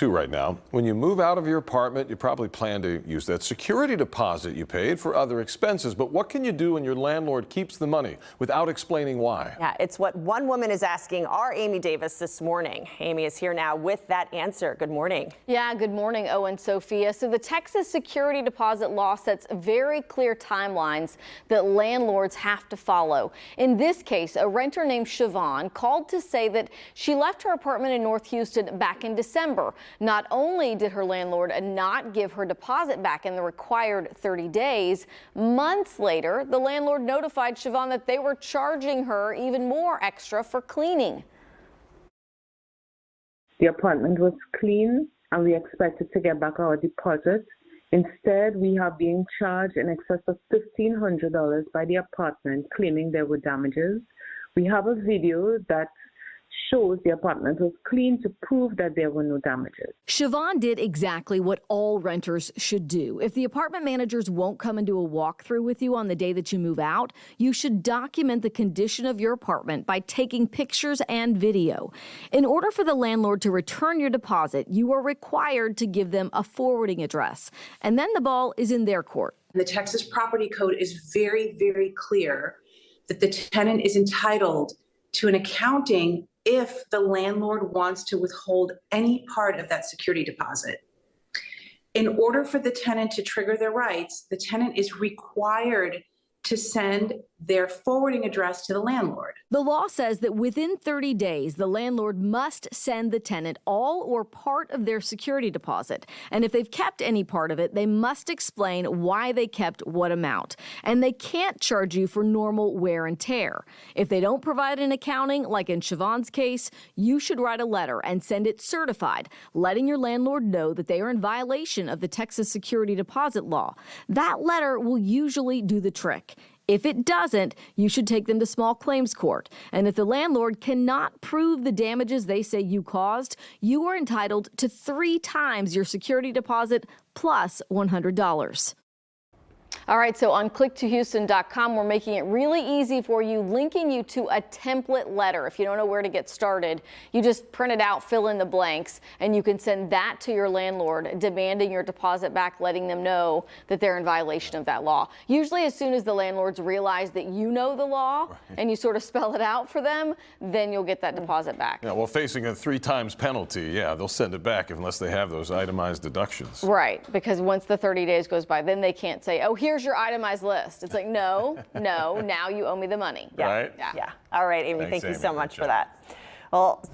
Right now. When you move out of your apartment, you probably plan to use that security deposit you paid for other expenses. But what can you do when your landlord keeps the money without explaining why? Yeah, it's what one woman is asking our Amy Davis this morning. Amy is here now with that answer. Good morning. Yeah, good morning, Owen, Sophia. So the Texas security deposit law sets very clear timelines that landlords have to follow. In this case, a renter named Siobhan called to say that she left her apartment in North Houston back in December. Not only did her landlord not give her deposit back in the required 30 days, months later, the landlord notified Siobhan that they were charging her even more extra for cleaning. The apartment was clean and we expected to get back our deposit. Instead, we are being charged in excess of $1,500 by the apartment, claiming there were damages. We have a video that shows the apartment was clean to prove that there were no damages. Siobhan did exactly what all renters should do. If the apartment managers won't come and do a walkthrough with you on the day that you move out, you should document the condition of your apartment by taking pictures and video. In order for the landlord to return your deposit, you are required to give them a forwarding address. And then the ball is in their court. The Texas Property Code is very, very clear that the tenant is entitled to an accounting if the landlord wants to withhold any part of that security deposit. In order for the tenant to trigger their rights, the tenant is required to send their forwarding address to the landlord. The law says that within 30 days, the landlord must send the tenant all or part of their security deposit. And if they've kept any part of it, they must explain why they kept what amount. And they can't charge you for normal wear and tear. If they don't provide an accounting, like in Siobhan's case, you should write a letter and send it certified, letting your landlord know that they are in violation of the Texas security deposit law. That letter will usually do the trick. If it doesn't, you should take them to small claims court. And if the landlord cannot prove the damages they say you caused, you are entitled to 3 times your security deposit plus $100. All right, so on click2houston.com, we're making it really easy for you, linking you to a template letter. If you don't know where to get started, you just print it out, fill in the blanks, and you can send that to your landlord, demanding your deposit back, letting them know that they're in violation of that law. Usually as soon as the landlords realize that you know the law and you sort of spell it out for them, then you'll get that deposit back. Yeah, well, facing a 3 times penalty, yeah, they'll send it back unless they have those itemized deductions. Right, because once the 30 days goes by, then they can't say, oh, here's your itemized list. It's like, no, now you owe me the money. Right? Yeah. All right, Amy, Thanks, thank you Amy. so Good much for job. that. Well.